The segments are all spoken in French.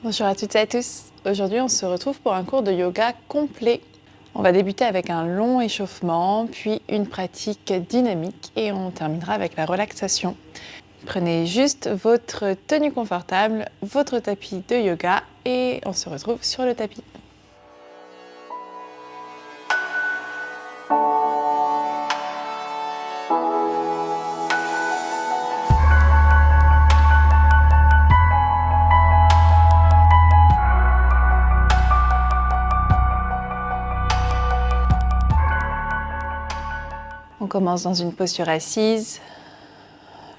Bonjour à toutes et à tous. Aujourd'hui, on se retrouve pour un cours de yoga complet. On va débuter avec un long échauffement, puis une pratique dynamique et on terminera avec la relaxation. Prenez juste votre tenue confortable, votre tapis de yoga et on se retrouve sur le tapis. On commence dans une posture assise,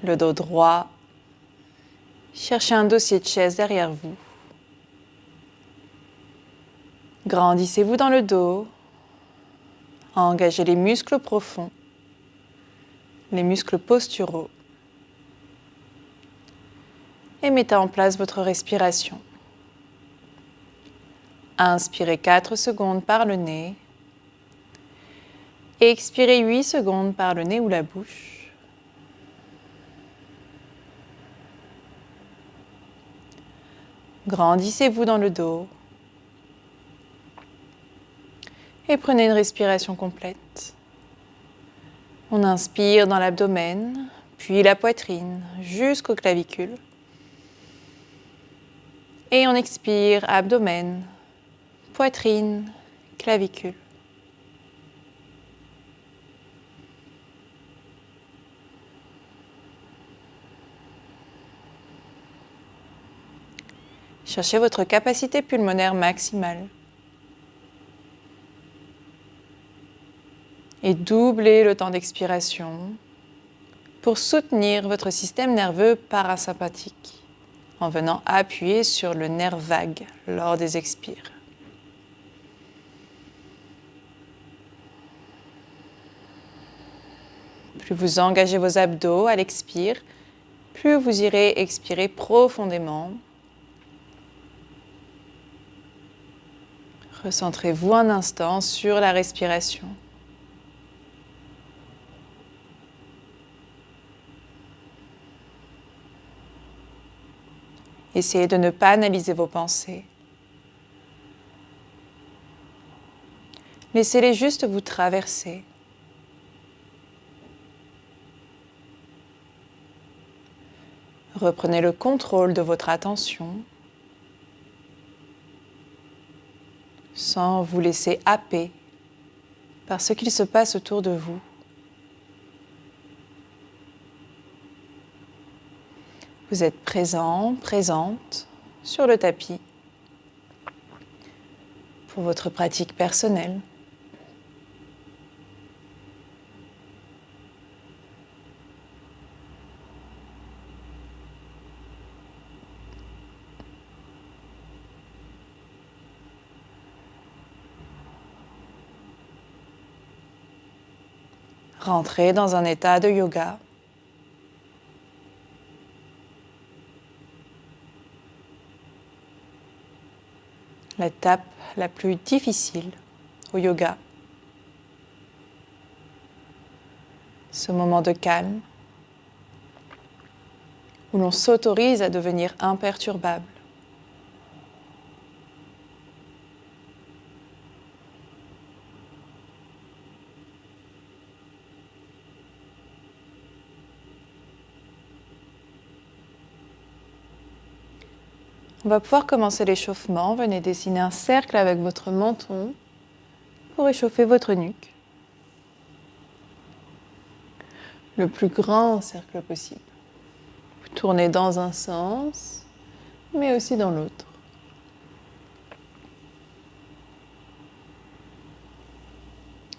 le dos droit. Cherchez un dossier de chaise derrière vous. Grandissez-vous dans le dos. Engagez les muscles profonds, les muscles posturaux. Et mettez en place votre respiration. Inspirez 4 secondes par le nez. Et expirez 8 secondes par le nez ou la bouche. Grandissez-vous dans le dos. Et prenez une respiration complète. On inspire dans l'abdomen, puis la poitrine, jusqu'aux clavicules. Et on expire abdomen, poitrine, clavicule. Cherchez votre capacité pulmonaire maximale. Et doublez le temps d'expiration pour soutenir votre système nerveux parasympathique en venant appuyer sur le nerf vague lors des expires. Plus vous engagez vos abdos à l'expire, plus vous irez expirer profondément. Recentrez-vous un instant sur la respiration. Essayez de ne pas analyser vos pensées. Laissez-les juste vous traverser. Reprenez le contrôle de votre attention sans vous laisser happer par ce qu'il se passe autour de vous. Vous êtes présent, présente sur le tapis pour votre pratique personnelle. Rentrez dans un état de yoga. L'étape la plus difficile au yoga. Ce moment de calme où l'on s'autorise à devenir imperturbable. On va pouvoir commencer l'échauffement. Venez dessiner un cercle avec votre menton pour échauffer votre nuque. Le plus grand cercle possible. Vous tournez dans un sens, mais aussi dans l'autre.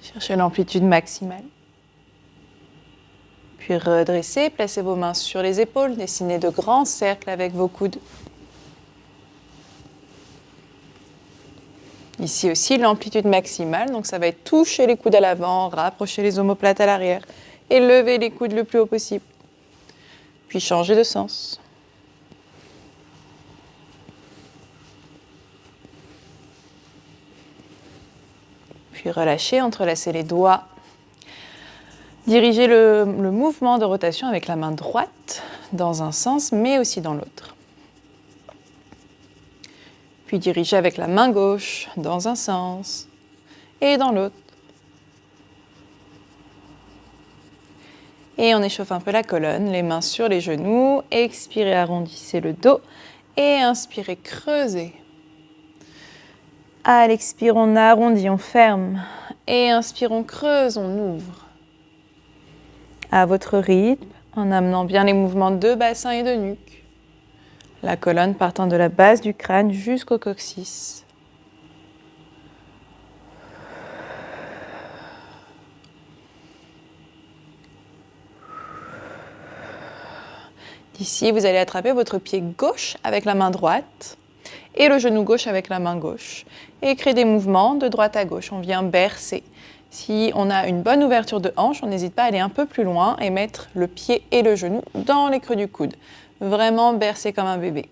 Cherchez l'amplitude maximale. Puis redressez, placez vos mains sur les épaules, dessinez de grands cercles avec vos coudes. Ici aussi, l'amplitude maximale, donc ça va être toucher les coudes à l'avant, rapprocher les omoplates à l'arrière et lever les coudes le plus haut possible. Puis changer de sens. Puis relâchez, entrelacez les doigts. Dirigez le mouvement de rotation avec la main droite dans un sens, mais aussi dans l'autre. Puis dirigez avec la main gauche dans un sens et dans l'autre. Et on échauffe un peu la colonne, les mains sur les genoux. Expirez, arrondissez le dos. Et inspirez, creusez. À l'expire, on arrondit, on ferme. Et inspire, on creuse, on ouvre. À votre rythme, en amenant bien les mouvements de bassin et de nuque. La colonne partant de la base du crâne jusqu'au coccyx. D'ici, vous allez attraper votre pied gauche avec la main droite et le genou gauche avec la main gauche. Et créer des mouvements de droite à gauche. On vient bercer. Si on a une bonne ouverture de hanche, on n'hésite pas à aller un peu plus loin et mettre le pied et le genou dans les creux du coude. Vraiment bercer comme un bébé.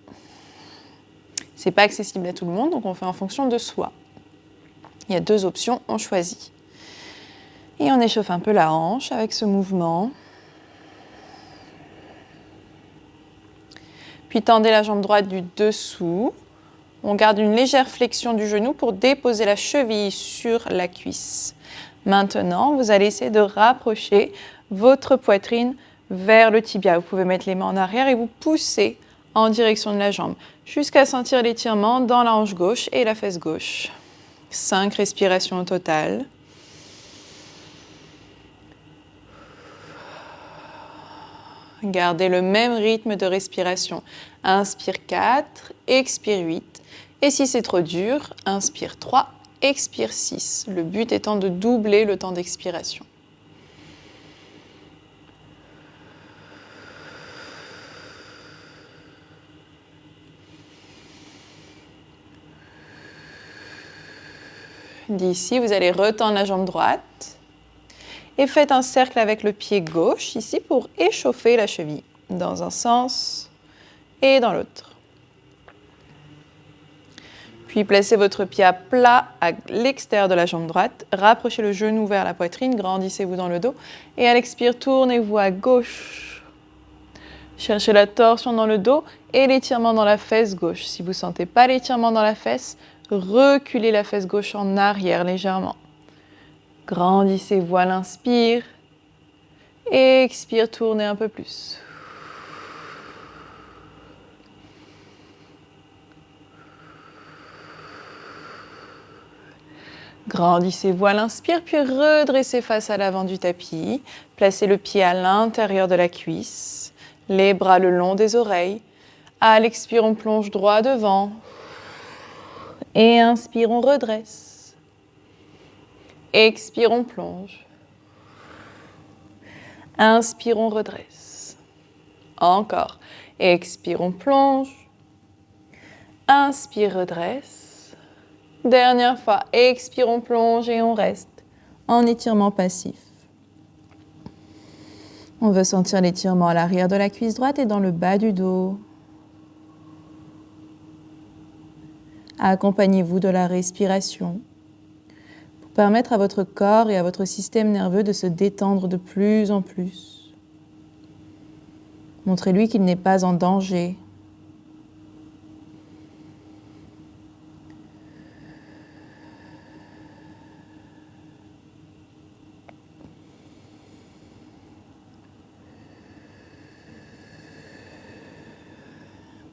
C'est pas accessible à tout le monde, donc on fait en fonction de soi. Il y a 2 options, on choisit. Et on échauffe un peu la hanche avec ce mouvement. Puis tendez la jambe droite du dessous. On garde une légère flexion du genou pour déposer la cheville sur la cuisse. Maintenant, vous allez essayer de rapprocher votre poitrine vers le tibia. Vous pouvez mettre les mains en arrière et vous poussez en direction de la jambe, jusqu'à sentir l'étirement dans la hanche gauche et la fesse gauche. 5 respirations au total. Gardez le même rythme de respiration. Inspire 4, expire 8. Et si c'est trop dur, inspire 3, expire 6. Le but étant de doubler le temps d'expiration. D'ici, vous allez retendre la jambe droite et faites un cercle avec le pied gauche ici pour échauffer la cheville dans un sens et dans l'autre. Puis placez votre pied à plat à l'extérieur de la jambe droite, rapprochez le genou vers la poitrine, grandissez-vous dans le dos et à l'expire, tournez-vous à gauche. Cherchez la torsion dans le dos et l'étirement dans la fesse gauche. Si vous ne sentez pas l'étirement dans la fesse, reculez la fesse gauche en arrière légèrement. Grandissez-vous à l'inspire. Expire, tournez un peu plus. Grandissez-vous à l'inspire, puis redressez face à l'avant du tapis. Placez le pied à l'intérieur de la cuisse, les bras le long des oreilles. À l'expire, on plonge droit devant. Et inspire, on redresse. Expire, on plonge. Inspire, on redresse. Encore. Expire, on plonge. Inspire, redresse. Dernière fois, expire, on plonge et on reste en étirement passif. On veut sentir l'étirement à l'arrière de la cuisse droite et dans le bas du dos. Accompagnez-vous de la respiration pour permettre à votre corps et à votre système nerveux de se détendre de plus en plus. Montrez-lui qu'il n'est pas en danger.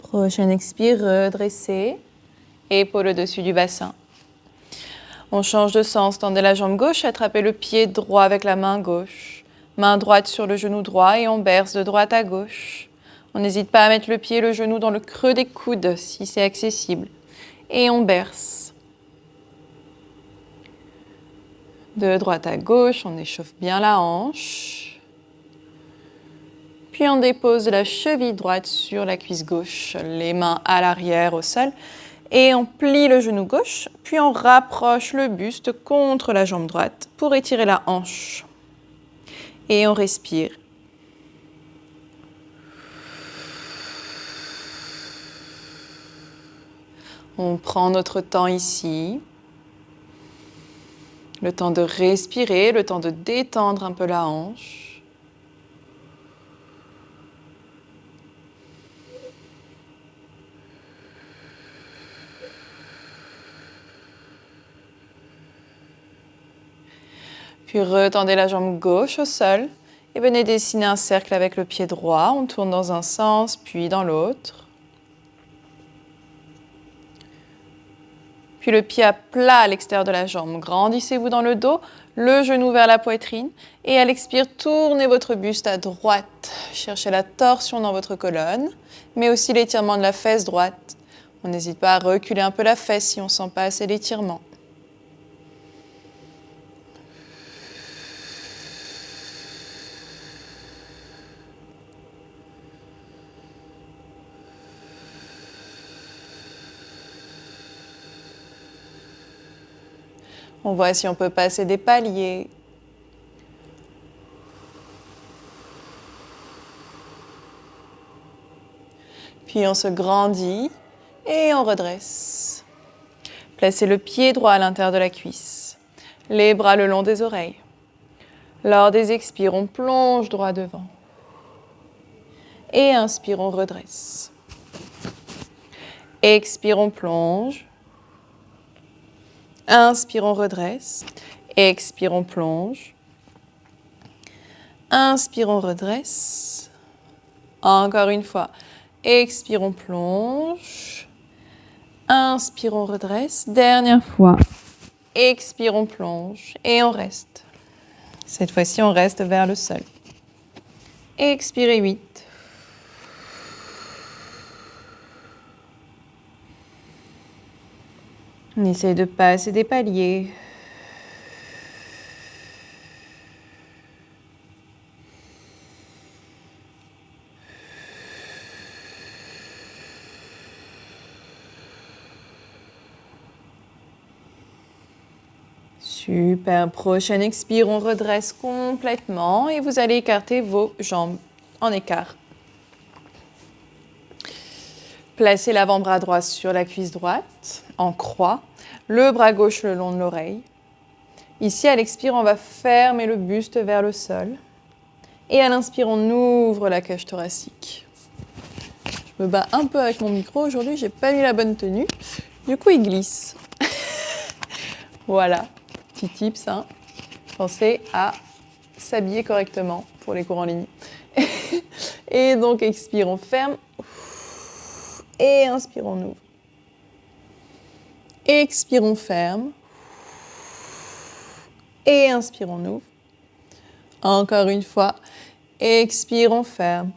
Prochaine expire, redressez, épaule au-dessus du bassin. On change de sens, tendez la jambe gauche, attrapez le pied droit avec la main gauche. Main droite sur le genou droit et on berce de droite à gauche. On n'hésite pas à mettre le pied et le genou dans le creux des coudes si c'est accessible. Et on berce. De droite à gauche, on échauffe bien la hanche. Puis on dépose la cheville droite sur la cuisse gauche, les mains à l'arrière au sol. Et on plie le genou gauche, puis on rapproche le buste contre la jambe droite pour étirer la hanche. Et on respire. On prend notre temps ici. Le temps de respirer, le temps de détendre un peu la hanche. Puis retendez la jambe gauche au sol et venez dessiner un cercle avec le pied droit. On tourne dans un sens, puis dans l'autre. Puis le pied à plat à l'extérieur de la jambe. Grandissez-vous dans le dos, le genou vers la poitrine. Et à l'expire, tournez votre buste à droite. Cherchez la torsion dans votre colonne, mais aussi l'étirement de la fesse droite. On n'hésite pas à reculer un peu la fesse si on ne sent pas assez l'étirement. On voit si on peut passer des paliers. Puis on se grandit et on redresse. Placez le pied droit à l'intérieur de la cuisse. Les bras le long des oreilles. Lors des expires, on plonge droit devant. Et inspire, on redresse. Expire, on plonge. Inspire, on redresse. Expire, on plonge. Inspire, on redresse. Encore une fois. Expire, on plonge. Inspire, on redresse. Dernière fois. Expire, on plonge. Et on reste. Cette fois-ci, on reste vers le sol. Expirez 8. On essaye de passer des paliers. Super. Prochaine expire, on redresse complètement et vous allez écarter vos jambes en écart. Placez l'avant-bras droit sur la cuisse droite, en croix, le bras gauche le long de l'oreille. Ici, à l'expire, on va fermer le buste vers le sol. Et à l'inspire, on ouvre la cage thoracique. Je me bats un peu avec mon micro aujourd'hui, j'ai pas mis la bonne tenue. Du coup, il glisse. Voilà, petit tips, hein. Pensez à s'habiller correctement pour les cours en ligne. Et donc, expire, on ferme. Et inspire, on ouvre. Expire, on ferme. Et inspire, on ouvre. Encore une fois. Expire, on ferme.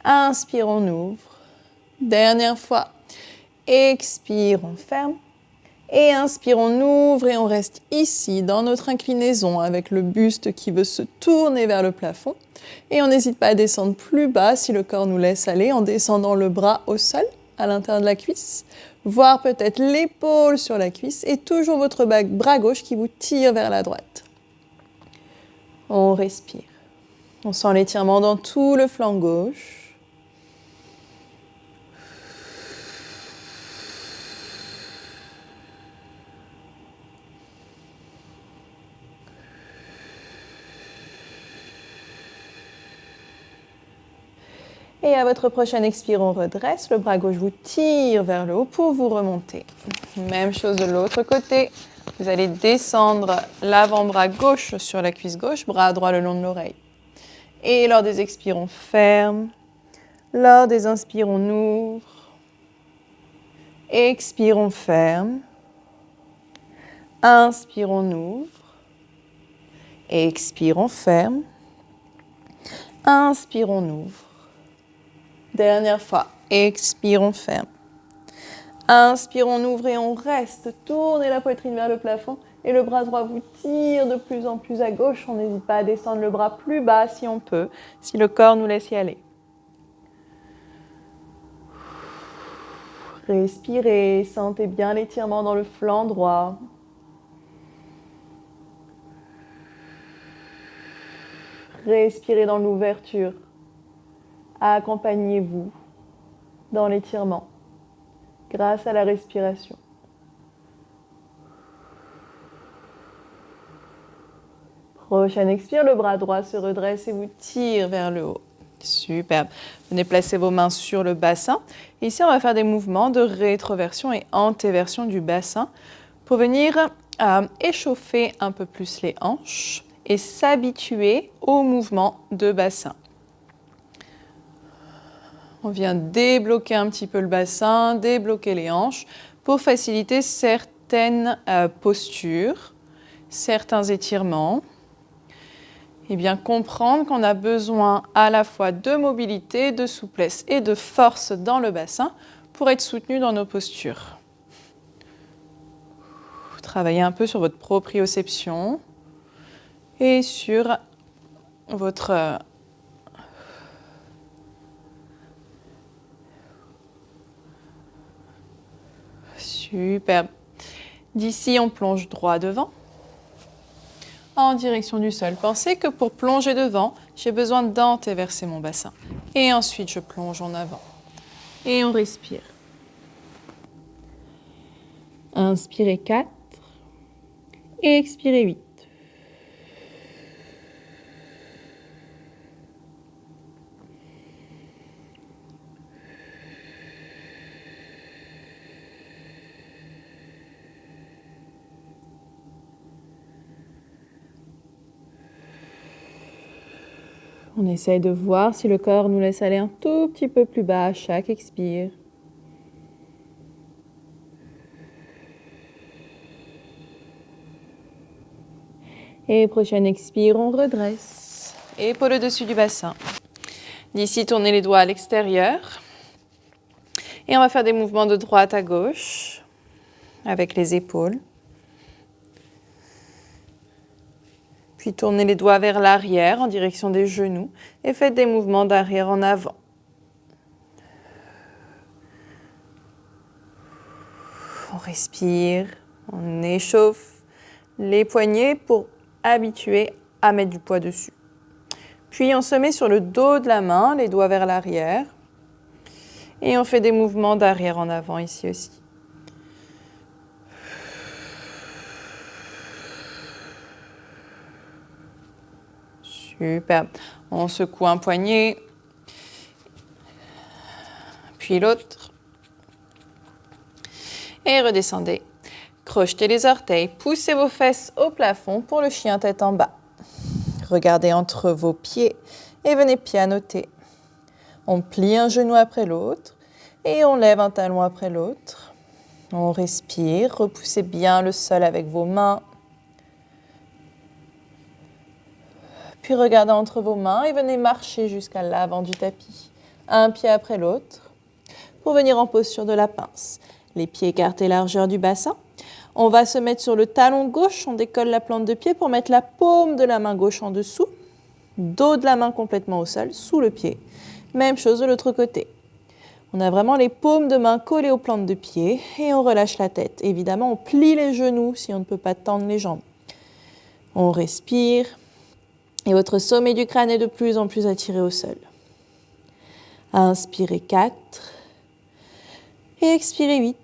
Inspire, on ouvre. Dernière fois. Expire, on ferme. Et inspire, on ouvre et on reste ici dans notre inclinaison avec le buste qui veut se tourner vers le plafond. Et on n'hésite pas à descendre plus bas si le corps nous laisse aller en descendant le bras au sol à l'intérieur de la cuisse, voire peut-être l'épaule sur la cuisse et toujours votre bras gauche qui vous tire vers la droite. On respire. On sent l'étirement dans tout le flanc gauche. Et à votre prochaine expire, on redresse. Le bras gauche vous tire vers le haut pour vous remonter. Même chose de l'autre côté. Vous allez descendre l'avant-bras gauche sur la cuisse gauche, bras droit le long de l'oreille. Et lors des expires, on ferme. Lors des inspires, on ouvre. Expire, on ferme. Inspire, on ouvre. Expire, on ferme. Inspire, on ouvre. Dernière fois. Expire, on ferme. Inspire, on ouvre et on reste. Tournez la poitrine vers le plafond et le bras droit vous tire de plus en plus à gauche. On n'hésite pas à descendre le bras plus bas si on peut, si le corps nous laisse y aller. Respirez, sentez bien l'étirement dans le flanc droit. Respirez dans l'ouverture. Accompagnez-vous dans l'étirement grâce à la respiration. Prochaine expire, le bras droit se redresse et vous tire vers le haut. Superbe. Venez placer vos mains sur le bassin. Ici, on va faire des mouvements de rétroversion et antéversion du bassin pour venir à échauffer un peu plus les hanches et s'habituer au mouvement de bassin. On vient débloquer un petit peu le bassin, débloquer les hanches pour faciliter certaines postures, certains étirements. Et bien comprendre qu'on a besoin à la fois de mobilité, de souplesse et de force dans le bassin pour être soutenu dans nos postures. Travaillez un peu sur votre proprioception et sur votre superbe. D'ici, on plonge droit devant, en direction du sol. Pensez que pour plonger devant, j'ai besoin d'antéverser mon bassin. Et ensuite, je plonge en avant. Et on respire. Inspirez 4 et expirez 8. On essaye de voir si le corps nous laisse aller un tout petit peu plus bas à chaque expire. Et prochaine expire, on redresse. Épaule au-dessus du bassin. D'ici, tournez les doigts à l'extérieur. Et on va faire des mouvements de droite à gauche avec les épaules. Puis tournez les doigts vers l'arrière en direction des genoux et faites des mouvements d'arrière en avant. On respire, on échauffe les poignets pour habituer à mettre du poids dessus. Puis on se met sur le dos de la main, les doigts vers l'arrière. Et on fait des mouvements d'arrière en avant ici aussi. Super. On secoue un poignet, puis l'autre. Et redescendez. Crochetez les orteils, poussez vos fesses au plafond pour le chien tête en bas. Regardez entre vos pieds et venez pianoter. On plie un genou après l'autre et on lève un talon après l'autre. On respire, repoussez bien le sol avec vos mains. Puis regardez entre vos mains et venez marcher jusqu'à l'avant du tapis, un pied après l'autre, pour venir en posture de la pince. Les pieds écartés largeur du bassin. On va se mettre sur le talon gauche, on décolle la plante de pied pour mettre la paume de la main gauche en dessous, dos de la main complètement au sol, sous le pied. Même chose de l'autre côté. On a vraiment les paumes de main collées aux plantes de pied et on relâche la tête. Évidemment, on plie les genoux si on ne peut pas tendre les jambes. On respire. Et votre sommet du crâne est de plus en plus attiré au sol. Inspirez 4 et expirez 8.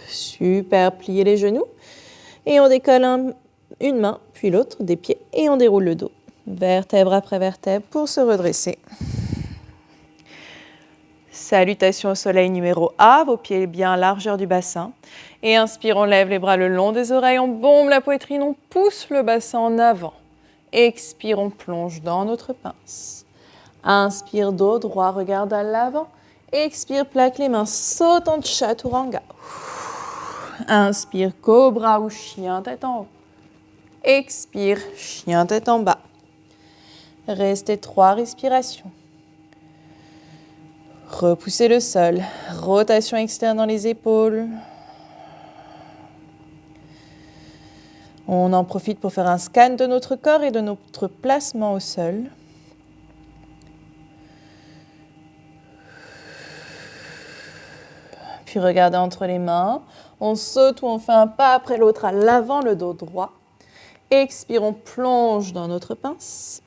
Super, pliez les genoux et on décolle une main puis l'autre des pieds et on déroule le dos. Vertèbre après vertèbre pour se redresser. Salutation au soleil numéro A, vos pieds bien largeur du bassin. Et inspire, on lève les bras le long des oreilles, on bombe la poitrine, on pousse le bassin en avant. Expire, on plonge dans notre pince. Inspire, dos droit, regarde à l'avant. Expire, plaque les mains, saute en chaturanga. Inspire, cobra ou chien tête en haut. Expire, chien tête en bas. Restez 3 respirations. Repoussez le sol, rotation externe dans les épaules. On en profite pour faire un scan de notre corps et de notre placement au sol. Puis regardez entre les mains. On saute ou on fait un pas après l'autre à l'avant, le dos droit. Expire, on plonge dans notre pince.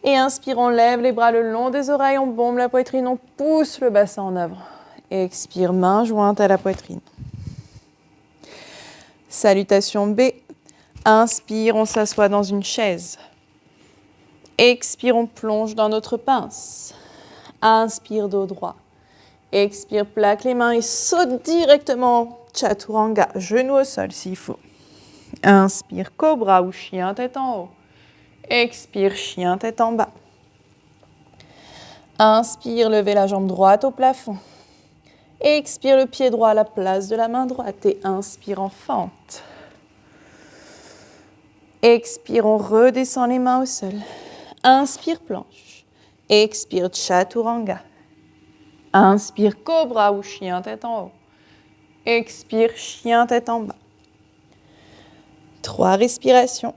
Et inspire, on lève les bras le long des oreilles, on bombe la poitrine, on pousse le bassin en avant. Expire, main jointe à la poitrine. Salutation B. Inspire, on s'assoit dans une chaise. Expire, on plonge dans notre pince. Inspire, dos droit. Expire, plaque les mains et saute directement. Chaturanga, genou au sol s'il faut. Inspire, cobra ou chien tête en haut. Expire, chien tête en bas. Inspire, levez la jambe droite au plafond. Expire, le pied droit à la place de la main droite et inspire en fente. Expire, on redescend les mains au sol. Inspire, planche. Expire, chaturanga. Inspire, cobra ou chien tête en haut. Expire, chien tête en bas. 3 respirations.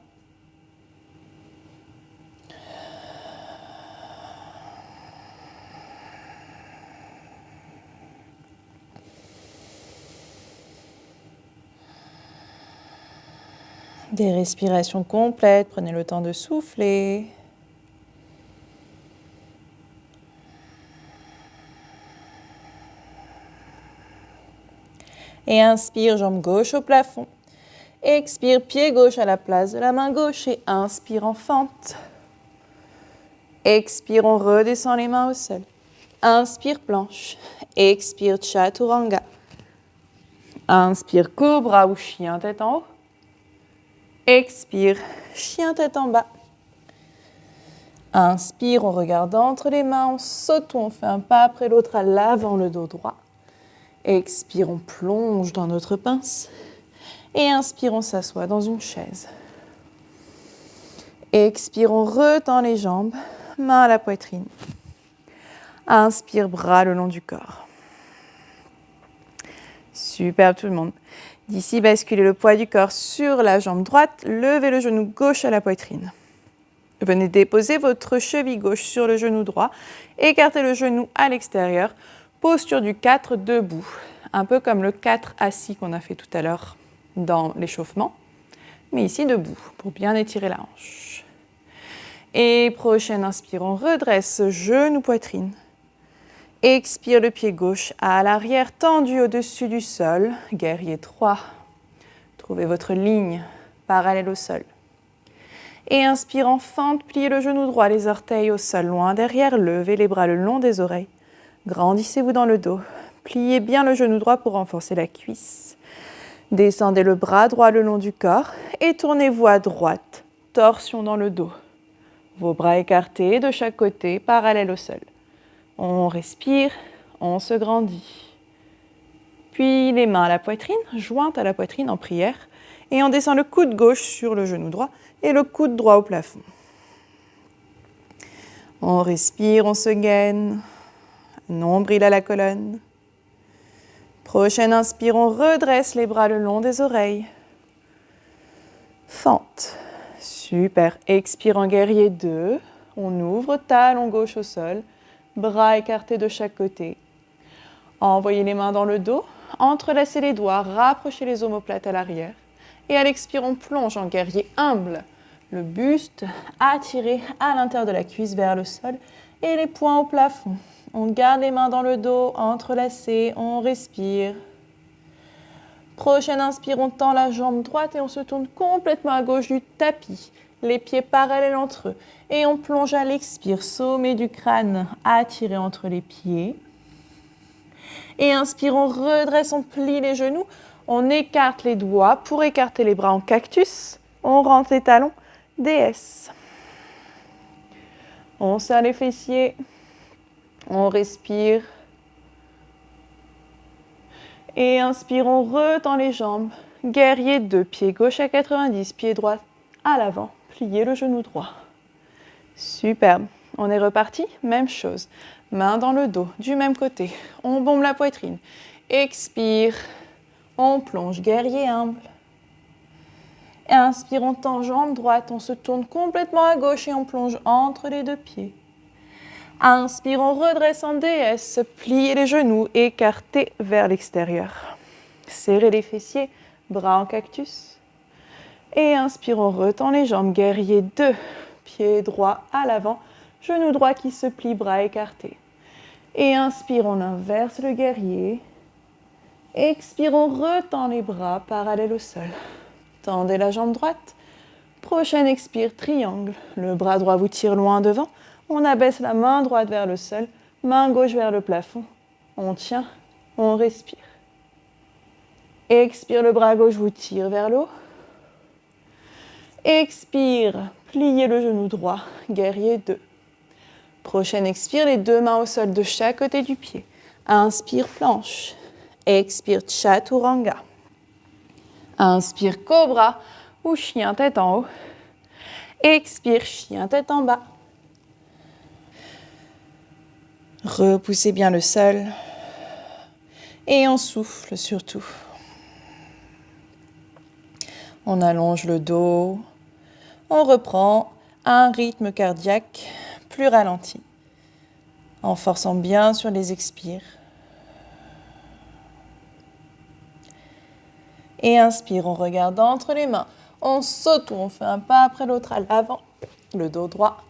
Des respirations complètes, prenez le temps de souffler. Et inspire, jambe gauche au plafond. Expire, pied gauche à la place de la main gauche et inspire en fente. Expire, on redescend les mains au sol. Inspire, planche. Expire, chaturanga. Inspire, cobra ou chien tête en haut. Expire, chien tête en bas. Inspire, on regarde entre les mains, on saute ou on fait un pas après l'autre à l'avant, le dos droit. Expire, on plonge dans notre pince. Et inspire, on s'assoit dans une chaise. Expire, on retend les jambes, main à la poitrine. Inspire, bras le long du corps. Super tout le monde. D'ici, basculez le poids du corps sur la jambe droite, levez le genou gauche à la poitrine. Venez déposer votre cheville gauche sur le genou droit, écartez le genou à l'extérieur, posture du 4 debout, un peu comme le 4 assis qu'on a fait tout à l'heure dans l'échauffement, mais ici debout pour bien étirer la hanche. Et prochaine inspire, on redresse genou poitrine. Expire le pied gauche à l'arrière, tendu au-dessus du sol. Guerrier 3. Trouvez votre ligne parallèle au sol. Et inspire en fente, pliez le genou droit, les orteils au sol, loin derrière. Levez les bras le long des oreilles. Grandissez-vous dans le dos. Pliez bien le genou droit pour renforcer la cuisse. Descendez le bras droit le long du corps et tournez-vous à droite. Torsion dans le dos. Vos bras écartés de chaque côté, parallèles au sol. On respire, on se grandit. Puis les mains à la poitrine, jointes à la poitrine en prière. Et on descend le coude gauche sur le genou droit et le coude droit au plafond. On respire, on se gaine. Nombril à la colonne. Prochaine inspire, on redresse les bras le long des oreilles. Fente. Super. Expire en guerrier 2. On ouvre, talon gauche au sol. Bras écartés de chaque côté. Envoyez les mains dans le dos. Entrelacez les doigts. Rapprochez les omoplates à l'arrière. Et à l'expire, on plonge en guerrier humble. Le buste attiré à l'intérieur de la cuisse vers le sol. Et les poings au plafond. On garde les mains dans le dos, entrelacées. On respire. Prochaine inspire, on tend la jambe droite et on se tourne complètement à gauche du tapis. Les pieds parallèles entre eux. Et on plonge à l'expire, sommet du crâne attiré entre les pieds. Et inspire, on redresse, on plie les genoux. On écarte les doigts pour écarter les bras en cactus. On rentre les talons, déesse. On serre les fessiers. On respire. Et inspire, on retend les jambes. Guerrier 2, pied gauche à 90, pied droit à l'avant. Pliez le genou droit. Superbe. On est reparti. Même chose. Main dans le dos, du même côté. On bombe la poitrine. Expire. On plonge, guerrier humble. Et inspire, on tend jambe droite. On se tourne complètement à gauche et on plonge entre les deux pieds. Inspire, on redresse en déesse. Pliez les genoux, écartez vers l'extérieur. Serrez les fessiers, bras en cactus. Et inspire, on retend les jambes. Guerrier 2, pied droit à l'avant. Genou droit qui se plie, bras écartés. Et inspire, on inverse le guerrier. Expire, on retend les bras parallèles au sol. Tendez la jambe droite. Prochaine expire, triangle. Le bras droit vous tire loin devant. On abaisse la main droite vers le sol. Main gauche vers le plafond. On tient, on respire. Expire, le bras gauche vous tire vers le haut. Expire, pliez le genou droit, guerrier 2. Prochaine expire, les deux mains au sol de chaque côté du pied. Inspire, planche. Expire, chaturanga. Inspire, cobra ou chien tête en haut. Expire, chien tête en bas. Repoussez bien le sol. Et on souffle surtout. On allonge le dos. On reprend un rythme cardiaque plus ralenti, en forçant bien sur les expires. Et inspire, on regarde entre les mains. On saute ou on fait un pas après l'autre à l'avant, le dos droit.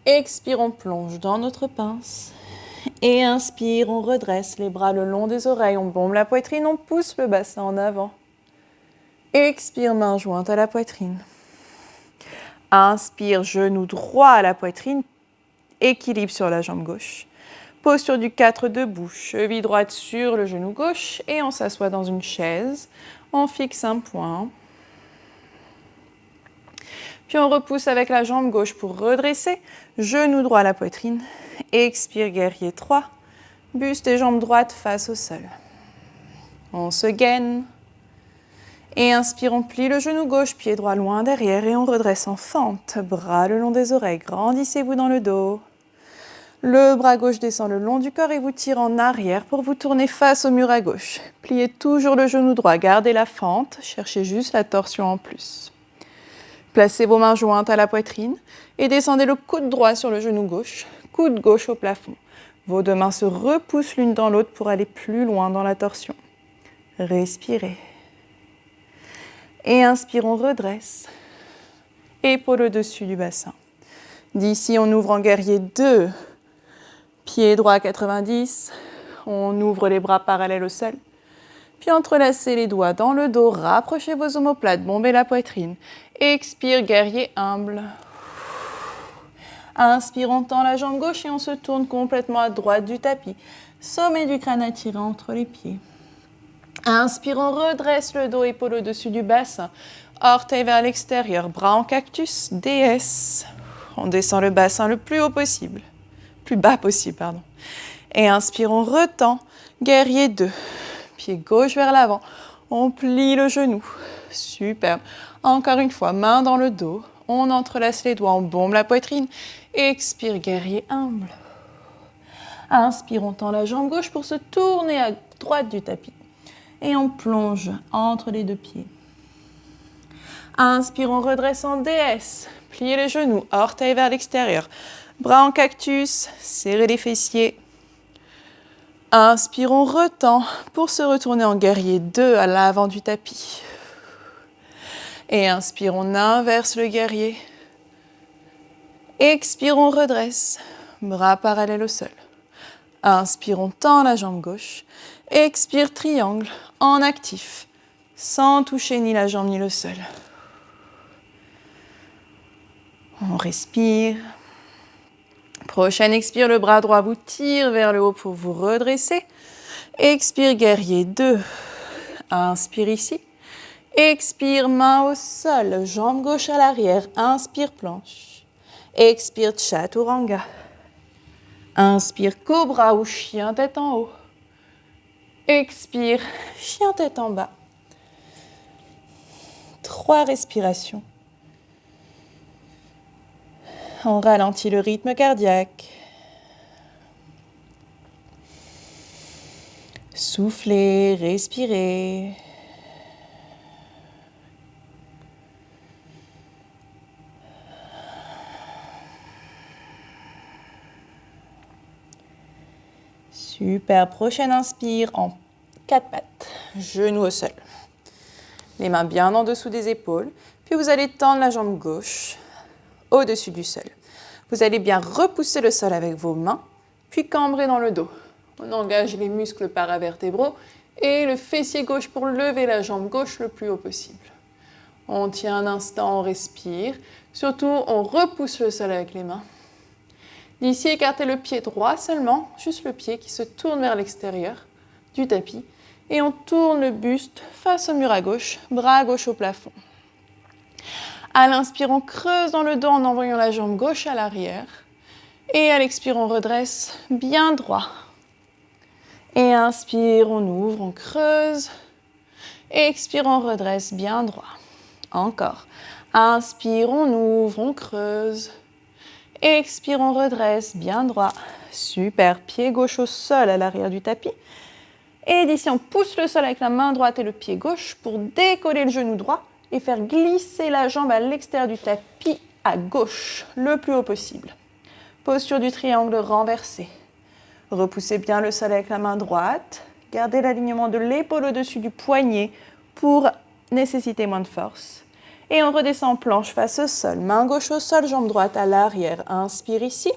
Expire, on plonge dans notre pince. Et inspire, on redresse les bras le long des oreilles. On bombe la poitrine, on pousse le bassin en avant. Expire, main jointe à la poitrine. Inspire, genou droit à la poitrine. Équilibre sur la jambe gauche. Posture du 4 debout, cheville droite sur le genou gauche et on s'assoit dans une chaise. On fixe un point. Puis on repousse avec la jambe gauche pour redresser. Genou droit à la poitrine. Expire, guerrier 3. Buste et jambe droite face au sol. On se gaine. Et inspire, on plie le genou gauche, pied droit loin derrière et on redresse en fente. Bras le long des oreilles, grandissez-vous dans le dos. Le bras gauche descend le long du corps et vous tire en arrière pour vous tourner face au mur à gauche. Pliez toujours le genou droit, gardez la fente, cherchez juste la torsion en plus. Placez vos mains jointes à la poitrine et descendez le coude droit sur le genou gauche, coude gauche au plafond. Vos deux mains se repoussent l'une dans l'autre pour aller plus loin dans la torsion. Respirez. Et inspire, on redresse. Épaule au-dessus du bassin. D'ici, on ouvre en guerrier 2. Pied droit à 90, on ouvre les bras parallèles au sol. Puis entrelacez les doigts dans le dos, rapprochez vos omoplates, bombez la poitrine. Expire, guerrier humble. Inspire, on tend la jambe gauche et on se tourne complètement à droite du tapis. Sommet du crâne attiré entre les pieds. Inspire, on redresse le dos, épaule au-dessus du bassin. Orteils vers l'extérieur, bras en cactus, déesse. On descend le bassin le plus haut possible. Plus bas possible, pardon. Et inspire, on retend. Guerrier 2. Pied gauche vers l'avant. On plie le genou. Superbe. Encore une fois, main dans le dos. On entrelace les doigts, on bombe la poitrine. Expire, guerrier humble. Inspire, on tend la jambe gauche pour se tourner à droite du tapis. Et on plonge entre les deux pieds. Inspire, on redresse en déesse. Pliez les genoux, orteils vers l'extérieur. Bras en cactus, serrez les fessiers. Inspire, on retend pour se retourner en guerrier 2 à l'avant du tapis. Et inspire, on inverse le guerrier. Expire, on redresse. Bras parallèles au sol. Inspire, on tend la jambe gauche. Expire, triangle en actif, sans toucher ni la jambe ni le sol. On respire. Prochaine expire, le bras droit vous tire vers le haut pour vous redresser. Expire, guerrier 2. Inspire ici. Expire, main au sol, jambe gauche à l'arrière. Inspire, planche. Expire, chaturanga. Inspire, cobra ou chien tête en haut. Expire, chien tête en bas. 3 respirations. On ralentit le rythme cardiaque. Soufflez, respirez. Super. Prochaine inspire en 4 pattes. Genoux au sol. Les mains bien en dessous des épaules. Puis vous allez tendre la jambe gauche au-dessus du sol. Vous allez bien repousser le sol avec vos mains, puis cambrer dans le dos. On engage les muscles paravertébraux et le fessier gauche pour lever la jambe gauche le plus haut possible. On tient un instant, on respire. Surtout, on repousse le sol avec les mains. D'ici, écartez le pied droit seulement, juste le pied qui se tourne vers l'extérieur du tapis. Et on tourne le buste face au mur à gauche, bras gauche au plafond. À l'inspire, on creuse dans le dos en envoyant la jambe gauche à l'arrière. Et à l'expire, on redresse bien droit. Et inspire, on ouvre, on creuse. Et expire, on redresse bien droit. Encore. Inspire, on ouvre, on creuse. Et expire, on redresse bien droit. Super. Pied gauche au sol à l'arrière du tapis. Et d'ici, on pousse le sol avec la main droite et le pied gauche pour décoller le genou droit et faire glisser la jambe à l'extérieur du tapis à gauche, le plus haut possible. Posture du triangle renversé. Repoussez bien le sol avec la main droite. Gardez l'alignement de l'épaule au-dessus du poignet pour nécessiter moins de force. Et on redescend planche face au sol. Main gauche au sol, jambe droite à l'arrière. Inspire ici.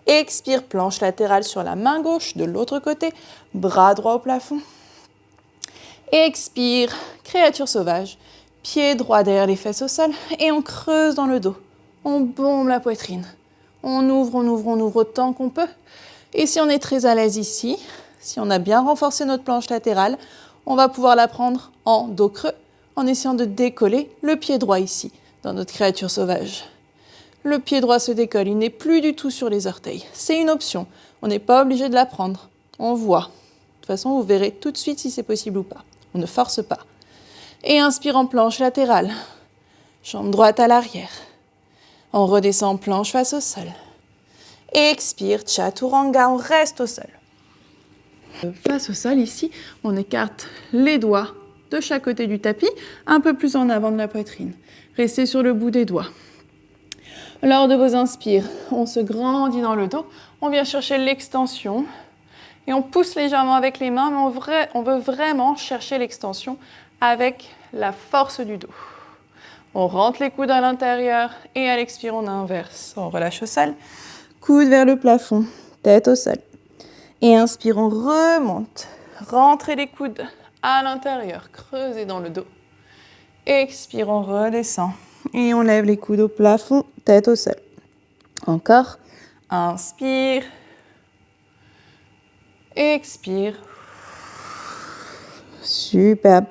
Expire, planche latérale sur la main gauche, de l'autre côté. Bras droit au plafond. Expire, créature sauvage. Pied droit derrière les fesses au sol. Et on creuse dans le dos. On bombe la poitrine. On ouvre autant qu'on peut. Et si on est très à l'aise ici, si on a bien renforcé notre planche latérale, on va pouvoir la prendre en dos creux en essayant de décoller le pied droit ici, dans notre créature sauvage. Le pied droit se décolle, il n'est plus du tout sur les orteils. C'est une option, on n'est pas obligé de la prendre. On voit. De toute façon, vous verrez tout de suite si c'est possible ou pas. On ne force pas. Et inspire en planche latérale. Jambe droite à l'arrière. On redescend planche face au sol. Expire, chaturanga, on reste au sol. Face au sol, ici, on écarte les doigts de chaque côté du tapis, un peu plus en avant de la poitrine. Restez sur le bout des doigts. Lors de vos inspires, on se grandit dans le dos, on vient chercher l'extension et on pousse légèrement avec les mains, mais on veut vraiment chercher l'extension avec la force du dos. On rentre les coudes à l'intérieur et à l'expire, on inverse. On relâche au sol, coude vers le plafond, tête au sol. Et inspire, on remonte. Rentrez les coudes à l'intérieur, creusez dans le dos. Expire, on redescend. Et on lève les coudes au plafond, tête au sol. Encore. Inspire. Expire. Superbe.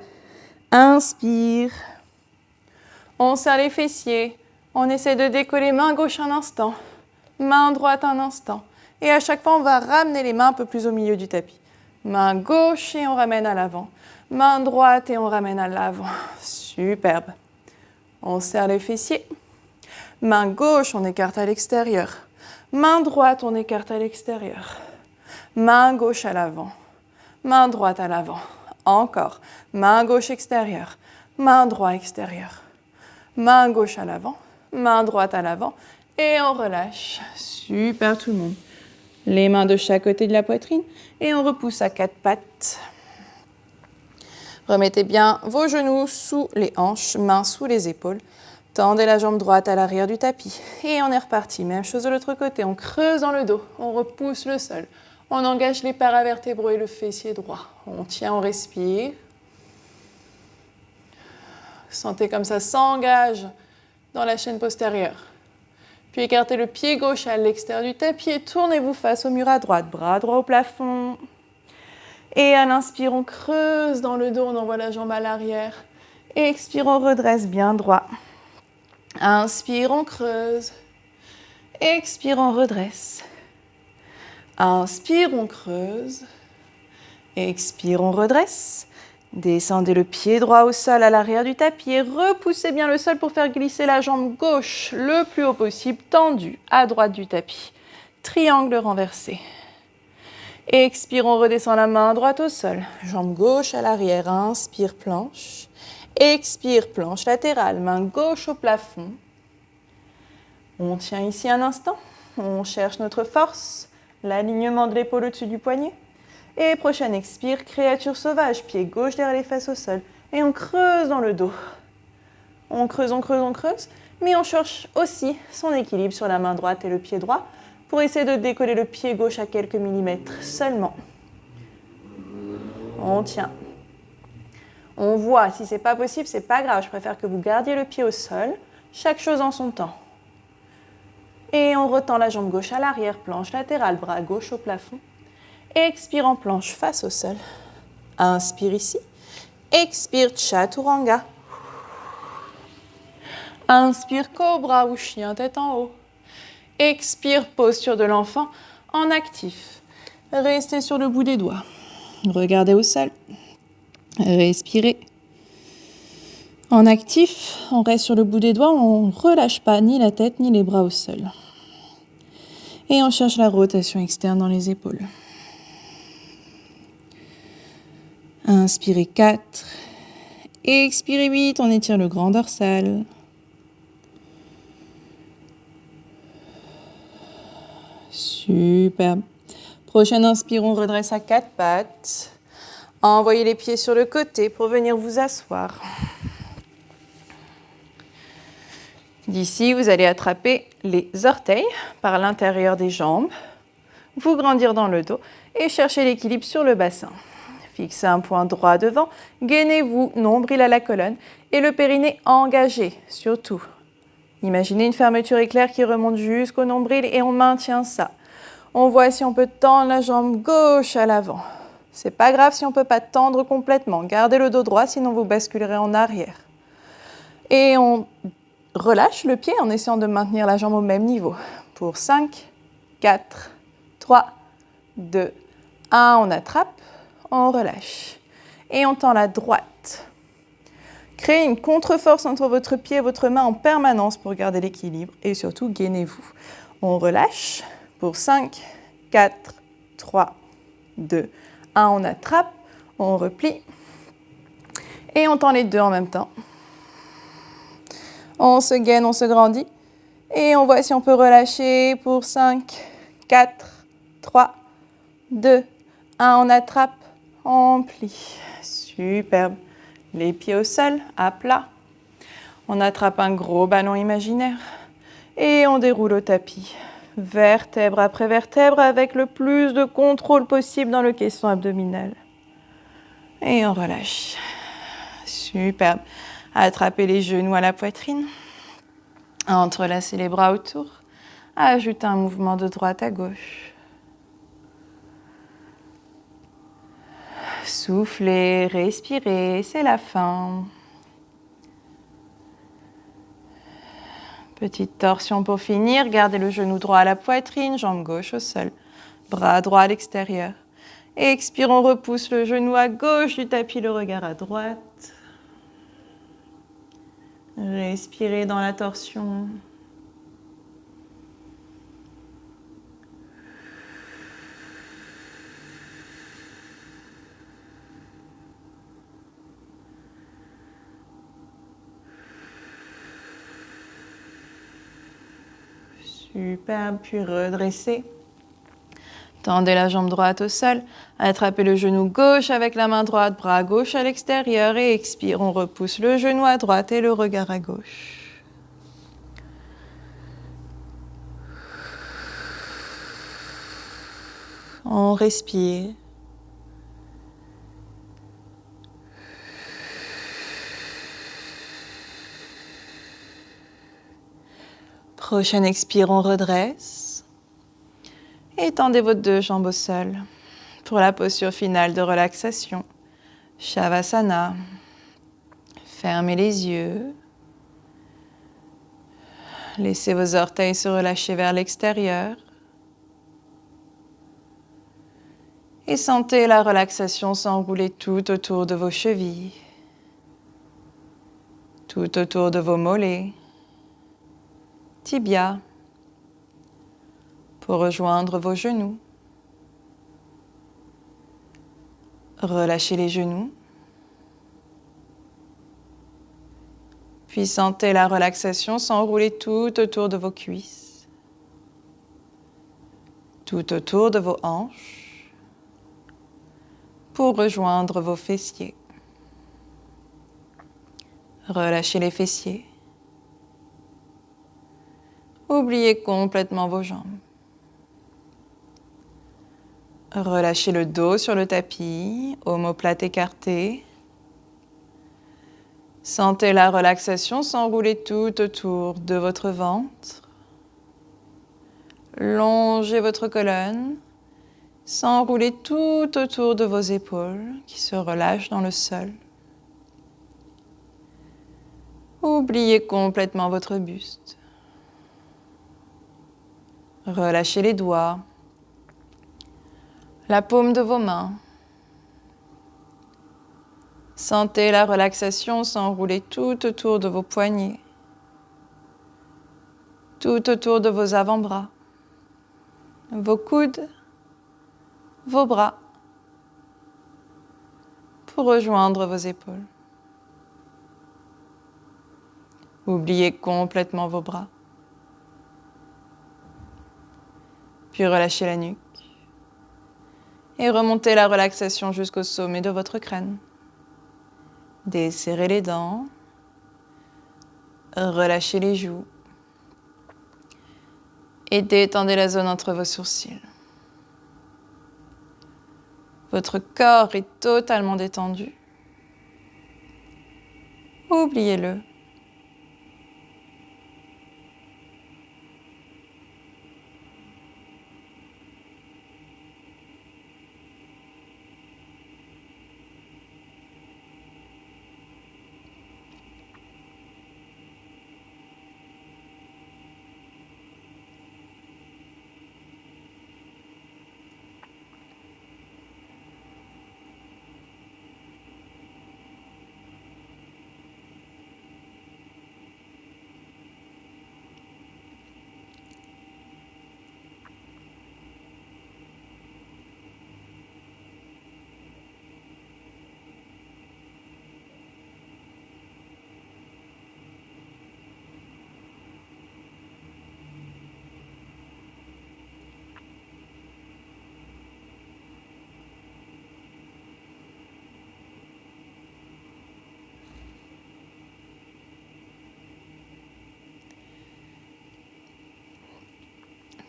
Inspire. On serre les fessiers. On essaie de décoller main gauche un instant. Main droite un instant. Et à chaque fois, on va ramener les mains un peu plus au milieu du tapis. Main gauche et on ramène à l'avant. Main droite et on ramène à l'avant. Superbe. On serre les fessiers. Main gauche, on écarte à l'extérieur. Main droite, on écarte à l'extérieur. Main gauche à l'avant. Main droite à l'avant. Encore. Main gauche extérieure. Main droite extérieure. Main gauche à l'avant. Main droite à l'avant. Et on relâche. Super tout le monde. Les mains de chaque côté de la poitrine. Et on repousse à quatre pattes. Remettez bien vos genoux sous les hanches, mains sous les épaules. Tendez la jambe droite à l'arrière du tapis. Et on est reparti. Même chose de l'autre côté. On creuse dans le dos. On repousse le sol. On engage les paravertébraux et le fessier droit. On tient, on respire. Sentez comme ça s'engage dans la chaîne postérieure. Puis écartez le pied gauche à l'extérieur du tapis et tournez-vous face au mur à droite. Bras droit au plafond. Et à l'inspire, on creuse dans le dos, on envoie la jambe à l'arrière. Et expire, on redresse bien droit. Inspire, on creuse. Expire, on redresse. Inspire, on creuse. Expire, on redresse. Descendez le pied droit au sol à l'arrière du tapis et repoussez bien le sol pour faire glisser la jambe gauche le plus haut possible, tendue à droite du tapis. Triangle renversé. Expire, on redescend la main droite au sol. Jambe gauche à l'arrière, inspire, planche. Expire, planche latérale, main gauche au plafond. On tient ici un instant. On cherche notre force, l'alignement de l'épaule au-dessus du poignet. Et prochaine expire, créature sauvage, pied gauche derrière les fesses au sol. Et on creuse dans le dos. On creuse, on creuse, on creuse. Mais on cherche aussi son équilibre sur la main droite et le pied droit pour essayer de décoller le pied gauche à quelques millimètres seulement. On tient. On voit, si ce n'est pas possible, ce n'est pas grave. Je préfère que vous gardiez le pied au sol. Chaque chose en son temps. Et on retend la jambe gauche à l'arrière, planche latérale, bras gauche au plafond. Expire en planche face au sol. Inspire ici. Expire chaturanga. Inspire cobra ou chien tête en haut. Expire posture de l'enfant en actif. Restez sur le bout des doigts. Regardez au sol. Respirez. En actif, on reste sur le bout des doigts, on ne relâche pas ni la tête ni les bras au sol. Et on cherche la rotation externe dans les épaules. Inspirez 4. Expirez 8, on étire le grand dorsal. Super. Prochaine inspire, on redresse à 4 pattes. Envoyez les pieds sur le côté pour venir vous asseoir. D'ici, vous allez attraper les orteils par l'intérieur des jambes, vous grandir dans le dos et chercher l'équilibre sur le bassin. Fixez un point droit devant, gainez-vous, nombril à la colonne et le périnée engagé, surtout. Imaginez une fermeture éclair qui remonte jusqu'au nombril et on maintient ça. On voit si on peut tendre la jambe gauche à l'avant. C'est pas grave si on ne peut pas tendre complètement. Gardez le dos droit, sinon vous basculerez en arrière. Et on relâche le pied en essayant de maintenir la jambe au même niveau. Pour 5, 4, 3, 2, 1, on attrape, on relâche. Et on tend la droite. Créez une contre-force entre votre pied et votre main en permanence pour garder l'équilibre et surtout gainez-vous. On relâche pour 5, 4, 3, 2, 1, on attrape, on replie et on tend les deux en même temps. On se gaine, on se grandit et on voit si on peut relâcher pour 5, 4, 3, 2, 1, on attrape, on plie. Superbe. Les pieds au sol, à plat. On attrape un gros ballon imaginaire et on déroule au tapis. Vertèbre après vertèbre avec le plus de contrôle possible dans le caisson abdominal. Et on relâche. Superbe. Attrapez les genoux à la poitrine. Entrelacez les bras autour. Ajoutez un mouvement de droite à gauche. Soufflez, respirez, c'est la fin. Petite torsion pour finir. Gardez le genou droit à la poitrine, jambe gauche au sol. Bras droit à l'extérieur. Expire, on repousse le genou à gauche du tapis, le regard à droite. Respirez dans la torsion. Superbe, puis redressez. Tendez la jambe droite au sol. Attrapez le genou gauche avec la main droite, bras gauche à l'extérieur et expire. On repousse le genou à droite et le regard à gauche. On respire. Prochaine expire, on redresse. Et tendez vos deux jambes au sol pour la posture finale de relaxation. Shavasana. Fermez les yeux. Laissez vos orteils se relâcher vers l'extérieur. Et sentez la relaxation s'enrouler tout autour de vos chevilles, tout autour de vos mollets, tibias, pour rejoindre vos genoux. Relâchez les genoux. Puis sentez la relaxation s'enrouler tout autour de vos cuisses, tout autour de vos hanches, pour rejoindre vos fessiers. Relâchez les fessiers. Oubliez complètement vos jambes. Relâchez le dos sur le tapis, omoplate écartée. Sentez la relaxation s'enrouler tout autour de votre ventre. Longez votre colonne, s'enrouler tout autour de vos épaules qui se relâchent dans le sol. Oubliez complètement votre buste. Relâchez les doigts, la paume de vos mains. Sentez la relaxation s'enrouler tout autour de vos poignets, tout autour de vos avant-bras, vos coudes, vos bras, pour rejoindre vos épaules. Oubliez complètement vos bras. Puis relâchez la nuque et remontez la relaxation jusqu'au sommet de votre crâne. Desserrez les dents, relâchez les joues et détendez la zone entre vos sourcils. Votre corps est totalement détendu. Oubliez-le.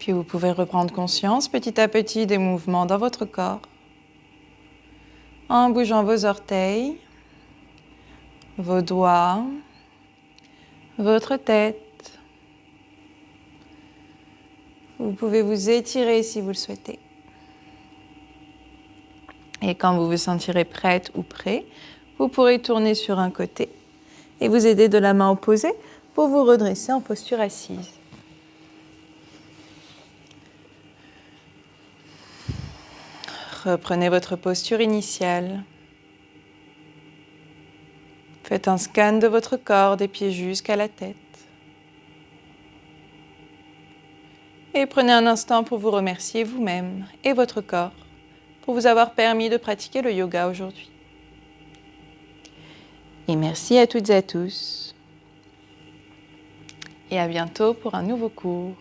Puis vous pouvez reprendre conscience petit à petit des mouvements dans votre corps en bougeant vos orteils, vos doigts, votre tête. Vous pouvez vous étirer si vous le souhaitez. Et quand vous vous sentirez prête ou prêt, vous pourrez tourner sur un côté et vous aider de la main opposée pour vous redresser en posture assise. Reprenez votre posture initiale. Faites un scan de votre corps des pieds jusqu'à la tête. Et prenez un instant pour vous remercier vous-même et votre corps pour vous avoir permis de pratiquer le yoga aujourd'hui. Et merci à toutes et à tous. Et à bientôt pour un nouveau cours.